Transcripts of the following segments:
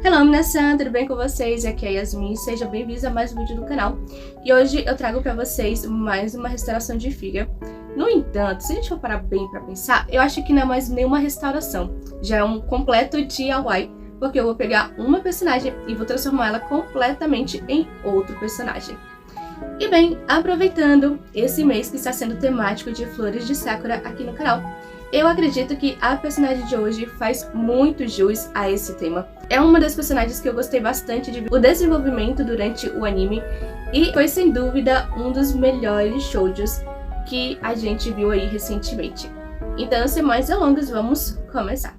Hello, Minasan, tudo bem com vocês? Aqui é a Yasmin, sejam bem-vindos a mais um vídeo do canal. E hoje eu trago pra vocês mais uma restauração de figure. No entanto, se a gente for parar bem pra pensar, eu acho que não é mais nenhuma restauração. Já é um completo DIY, porque eu vou pegar uma personagem e vou transformar ela completamente em outro personagem. E bem, aproveitando esse mês que está sendo temático de flores de Sakura aqui no canal, eu acredito que a personagem de hoje faz muito jus a esse tema. É uma das personagens que eu gostei bastante de ver o desenvolvimento durante o anime e foi sem dúvida um dos melhores shoujos que a gente viu aí recentemente. Então, sem mais delongas, vamos começar.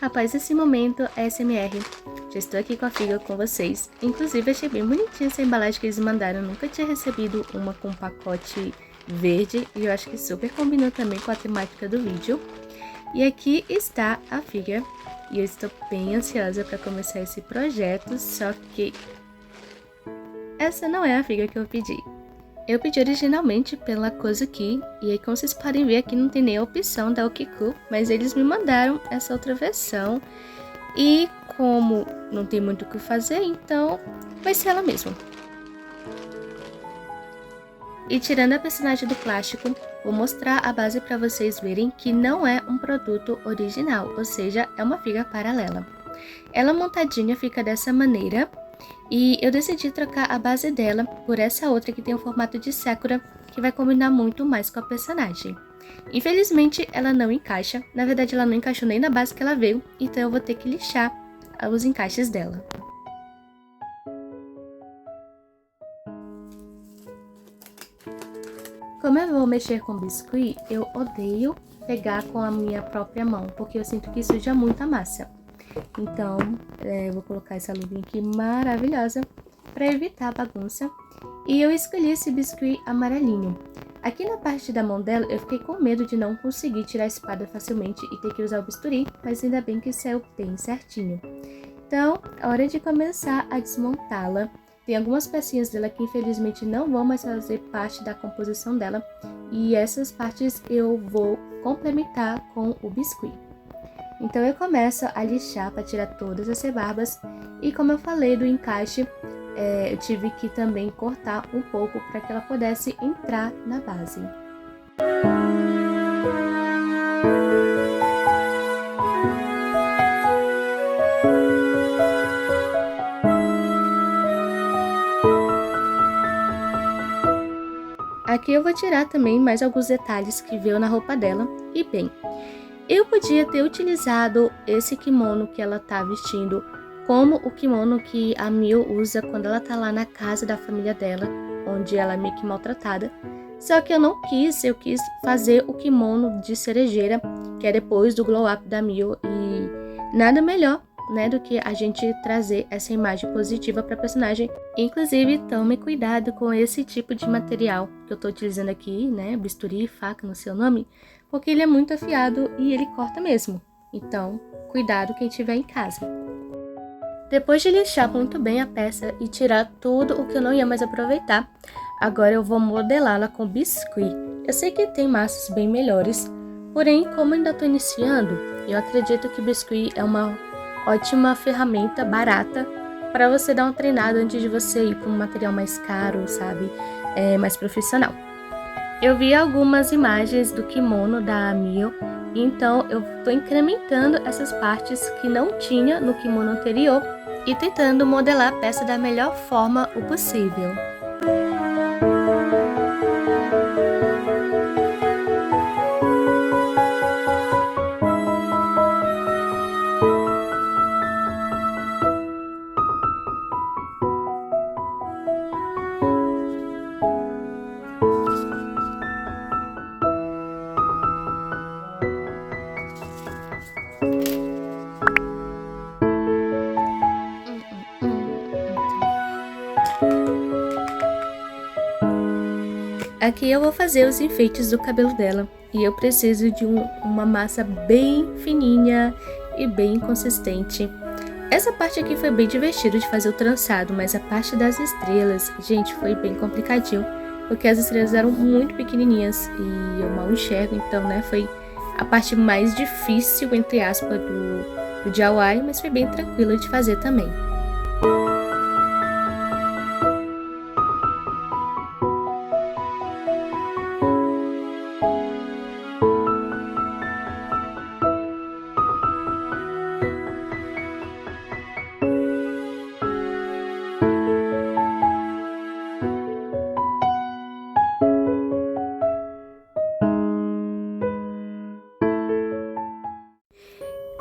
Após esse momento ASMR, já estou aqui com a figure com vocês. Inclusive achei bem bonitinha essa embalagem que eles mandaram. Eu nunca tinha recebido uma com pacote verde e eu acho que super combinou também com a temática do vídeo. E aqui está a figure e eu estou bem ansiosa para começar esse projeto, só que essa não é a figure que eu pedi. Eu pedi originalmente pela Kozuki, e aí como vocês podem ver aqui não tem nem a opção da Okiku, mas eles me mandaram essa outra versão. E como não tem muito o que fazer, então vai ser ela mesma. E tirando a personagem do plástico, vou mostrar a base para vocês verem que não é um produto original, ou seja, é uma figure paralela. Ela montadinha fica dessa maneira. E eu decidi trocar a base dela por essa outra que tem o formato de Sakura, que vai combinar muito mais com a personagem. Infelizmente ela não encaixa, na verdade ela não encaixou nem na base que ela veio, então eu vou ter que lixar os encaixes dela. Como eu vou mexer com biscuit, eu odeio pegar com a minha própria mão, porque eu sinto que suja muito a massa. Então, eu vou colocar essa luvinha aqui maravilhosa para evitar a bagunça. E eu escolhi esse biscuit amarelinho. Aqui na parte da mão dela, eu fiquei com medo de não conseguir tirar a espada facilmente e ter que usar o bisturi, mas ainda bem que saiu bem certinho. Então, é hora de começar a desmontá-la. Tem algumas pecinhas dela que infelizmente não vão mais fazer parte da composição dela. E essas partes eu vou complementar com o biscuit. Então eu começo a lixar para tirar todas as rebarbas e como eu falei do encaixe, eu tive que também cortar um pouco para que ela pudesse entrar na base. Aqui eu vou tirar também mais alguns detalhes que veio na roupa dela e bem... Eu podia ter utilizado esse kimono que ela tá vestindo como o kimono que a Mio usa quando ela tá lá na casa da família dela, onde ela é meio que maltratada. Só que eu não quis, eu quis fazer o kimono de cerejeira, que é depois do glow up da Mio. E nada melhor, né, do que a gente trazer essa imagem positiva pra personagem. Inclusive, tome cuidado com esse tipo de material que eu tô utilizando aqui, né, bisturi, faca no seu nome, porque ele é muito afiado e ele corta mesmo. Então, cuidado quem estiver em casa. Depois de lixar muito bem a peça e tirar tudo o que eu não ia mais aproveitar, agora eu vou modelá-la com biscuit. Eu sei que tem massas bem melhores, porém, como ainda estou iniciando, eu acredito que biscuit é uma ótima ferramenta barata para você dar uma treinada antes de você ir para um material mais caro, sabe? Mais profissional. Eu vi algumas imagens do kimono da Mio, então eu estou incrementando essas partes que não tinha no kimono anterior e tentando modelar a peça da melhor forma o possível. Aqui eu vou fazer os enfeites do cabelo dela e eu preciso de uma massa bem fininha e bem consistente. Essa parte aqui foi bem divertido de fazer o trançado, mas a parte das estrelas, gente, foi bem complicadinho. porque as estrelas eram muito pequenininhas e eu mal enxergo, então, né, foi a parte mais difícil, entre aspas, do DIY, mas foi bem tranquilo de fazer também.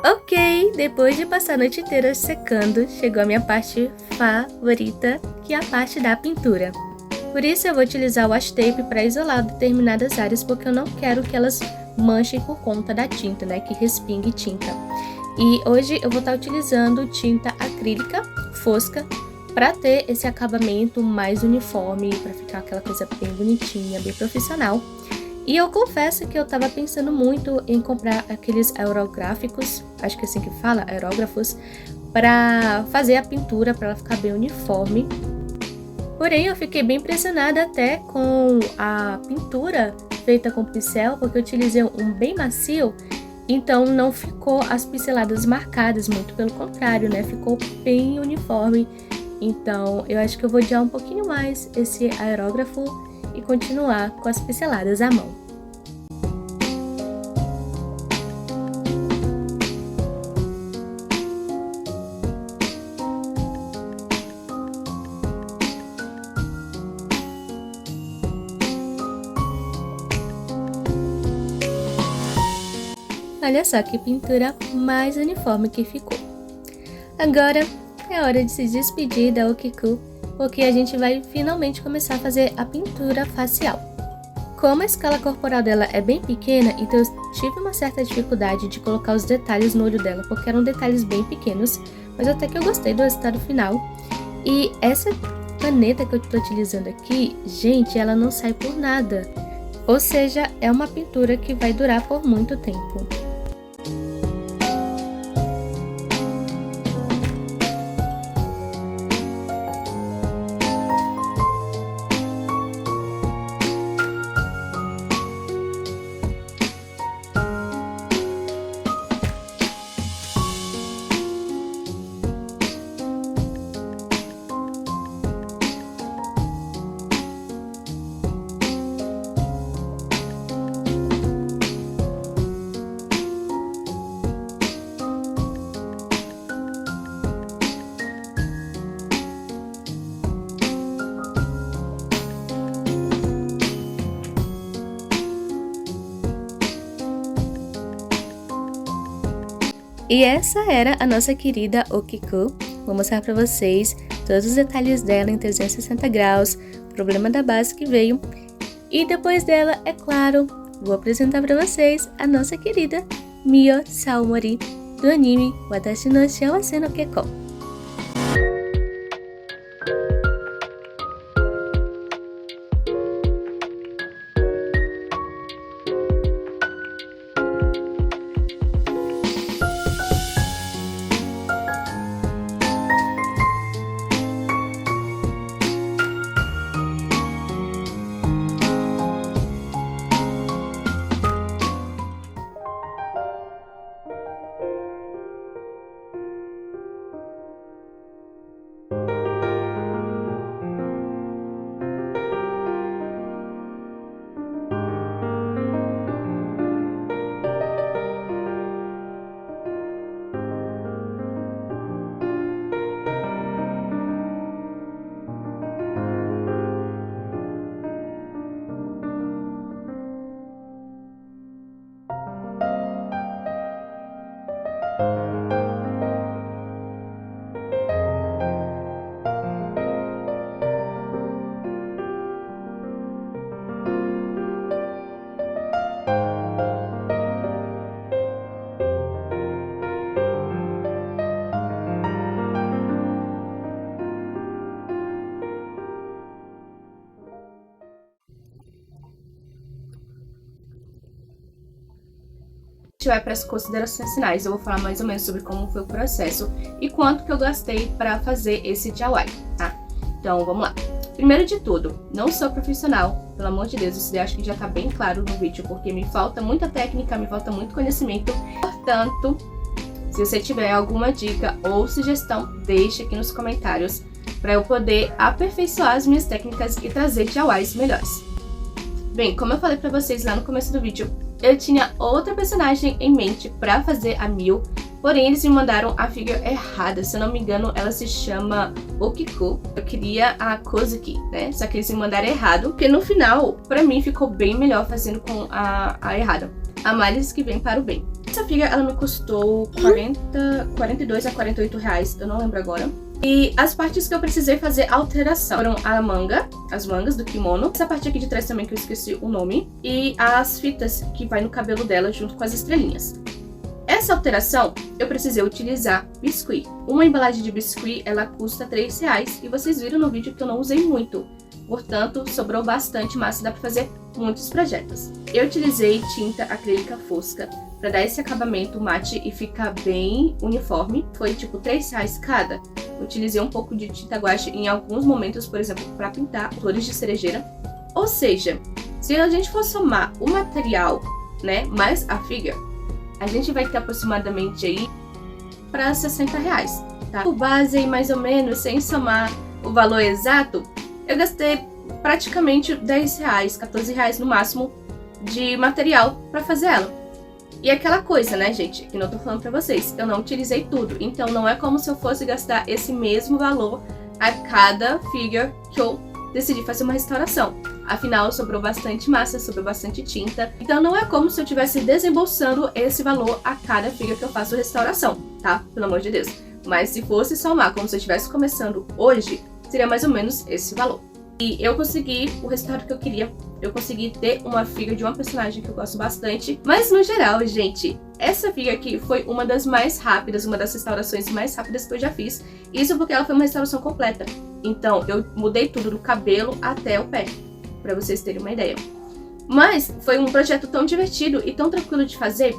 Ok, depois de passar a noite inteira secando, chegou a minha parte favorita, que é a parte da pintura. Por isso eu vou utilizar o washi tape para isolar determinadas áreas, porque eu não quero que elas manchem por conta da tinta, né, que respingue tinta. E hoje eu vou estar utilizando tinta acrílica fosca para ter esse acabamento mais uniforme, para ficar aquela coisa bem bonitinha, bem profissional. E eu confesso que eu tava pensando muito em comprar aqueles aerográficos, acho que é assim que fala, aerógrafos, para fazer a pintura, para ela ficar bem uniforme. Porém, eu fiquei bem impressionada até com a pintura feita com pincel, porque eu utilizei um bem macio, então não ficou as pinceladas marcadas, muito pelo contrário, né? Ficou bem uniforme. Então, eu acho que eu vou adiar um pouquinho mais esse aerógrafo e continuar com as pinceladas à mão. Olha só que pintura mais uniforme que ficou. Agora é hora de se despedir da Okiku, porque a gente vai finalmente começar a fazer a pintura facial. Como a escala corporal dela é bem pequena, então eu tive uma certa dificuldade de colocar os detalhes no olho dela, porque eram detalhes bem pequenos, mas até que eu gostei do resultado final. E essa caneta que eu estou utilizando aqui, gente, ela não sai por nada. Ou seja, é uma pintura que vai durar por muito tempo. E essa era a nossa querida Okiku. Vou mostrar para vocês todos os detalhes dela em 360 graus, o problema da base que veio. E depois dela, é claro, vou apresentar para vocês a nossa querida Mio Saomori, do anime Watashi no Shawase no Kekko. Vai para as considerações finais, eu vou falar mais ou menos sobre como foi o processo e quanto que eu gastei para fazer esse DIY, tá? Então, vamos lá. Primeiro de tudo, não sou profissional, pelo amor de Deus, isso eu acho que já tá bem claro no vídeo, porque me falta muita técnica, me falta muito conhecimento. Portanto, se você tiver alguma dica ou sugestão, deixe aqui nos comentários para eu poder aperfeiçoar as minhas técnicas e trazer DIYs melhores. Bem, como eu falei para vocês lá no começo do vídeo, eu tinha outra personagem em mente para fazer a Mil, porém eles me mandaram a figure errada. Se eu não me engano, ela se chama Okiku. Eu queria a Kozuki, né? Só que eles me mandaram errado, porque no final, pra mim, ficou bem melhor fazendo com a errada. A males que vem para o bem. Essa figure, ela me custou 42 a 48 reais, eu não lembro agora. E as partes que eu precisei fazer alteração foram a manga, as mangas do kimono, essa parte aqui de trás também que eu esqueci o nome, e as fitas que vai no cabelo dela junto com as estrelinhas. Essa alteração, eu precisei utilizar biscuit. Uma embalagem de biscuit, ela custa 3 reais, e vocês viram no vídeo que eu não usei muito. Portanto, sobrou bastante massa, dá pra fazer muitos projetos. Eu utilizei tinta acrílica fosca para dar esse acabamento mate e ficar bem uniforme. Foi tipo 3 reais cada. Utilizei um pouco de tinta guache em alguns momentos, por exemplo, para pintar flores de cerejeira. Ou seja, se a gente for somar o material, né, mais a figure, a gente vai ter aproximadamente aí para 60 reais, tá? O base, mais ou menos, sem somar o valor exato, eu gastei praticamente 10 reais, 14 reais no máximo de material para fazer ela. E aquela coisa, né, gente, que não tô falando pra vocês, eu não utilizei tudo, então não é como se eu fosse gastar esse mesmo valor a cada figure que eu decidi fazer uma restauração. Afinal, sobrou bastante massa, sobrou bastante tinta, então não é como se eu estivesse desembolsando esse valor a cada figure que eu faço restauração, tá? Pelo amor de Deus. Mas se fosse somar como se eu estivesse começando hoje, seria mais ou menos esse valor. E eu consegui o resultado que eu queria. Eu consegui ter uma figure de uma personagem que eu gosto bastante. Mas no geral, gente, essa figure aqui foi uma das mais rápidas, uma das restaurações mais rápidas que eu já fiz. Isso porque ela foi uma restauração completa. Então, eu mudei tudo do cabelo até o pé, pra vocês terem uma ideia. Mas foi um projeto tão divertido e tão tranquilo de fazer,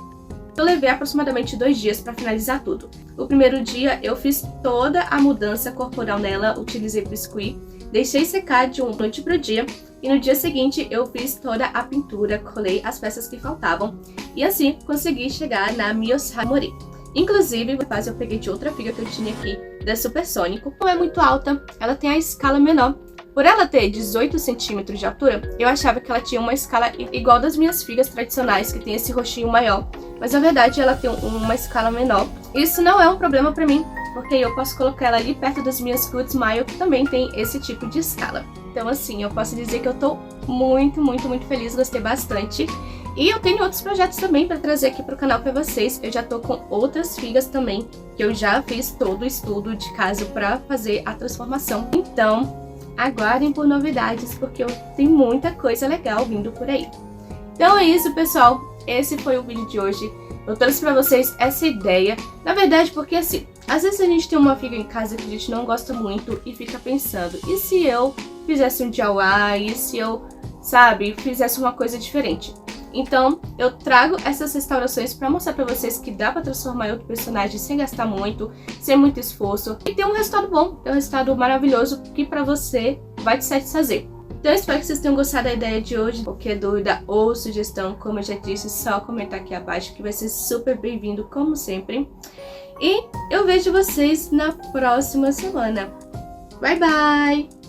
eu levei aproximadamente 2 dias para finalizar tudo. O primeiro dia eu fiz toda a mudança corporal nela, utilizei biscuit, deixei secar de uma noite pro dia e no dia seguinte eu fiz toda a pintura, colei as peças que faltavam e assim consegui chegar na Miosai Mori. Inclusive, depois eu peguei de outra figure que eu tinha aqui, da Supersônico. Não é muito alta, ela tem a escala menor. Por ela ter 18 centímetros de altura, eu achava que ela tinha uma escala igual das minhas figuras tradicionais, que tem esse roxinho maior. Mas na verdade ela tem uma escala menor. Isso não é um problema pra mim, porque eu posso colocar ela ali perto das minhas Good Smile, que também tem esse tipo de escala. Então assim, eu posso dizer que eu tô muito feliz, gostei bastante. E eu tenho outros projetos também para trazer aqui pro canal para vocês. Eu já tô com outras figuras também, que eu já fiz todo o estudo de caso para fazer a transformação. Então, aguardem por novidades, porque eu tenho muita coisa legal vindo por aí. Então é isso, pessoal. Esse foi o vídeo de hoje. Eu trouxe pra vocês essa ideia. Na verdade, porque assim, às vezes a gente tem uma figura em casa que a gente não gosta muito e fica pensando, e se eu fizesse um DIY? E se eu, sabe, fizesse uma coisa diferente? Então, eu trago essas restaurações pra mostrar pra vocês que dá pra transformar em outro personagem sem gastar muito, sem muito esforço. E ter um resultado bom, ter um resultado maravilhoso que pra você vai te satisfazer. Então eu espero que vocês tenham gostado da ideia de hoje. Qualquer dúvida ou sugestão, como eu já disse, só comentar aqui abaixo que vai ser super bem-vindo, como sempre. E eu vejo vocês na próxima semana. Bye, bye!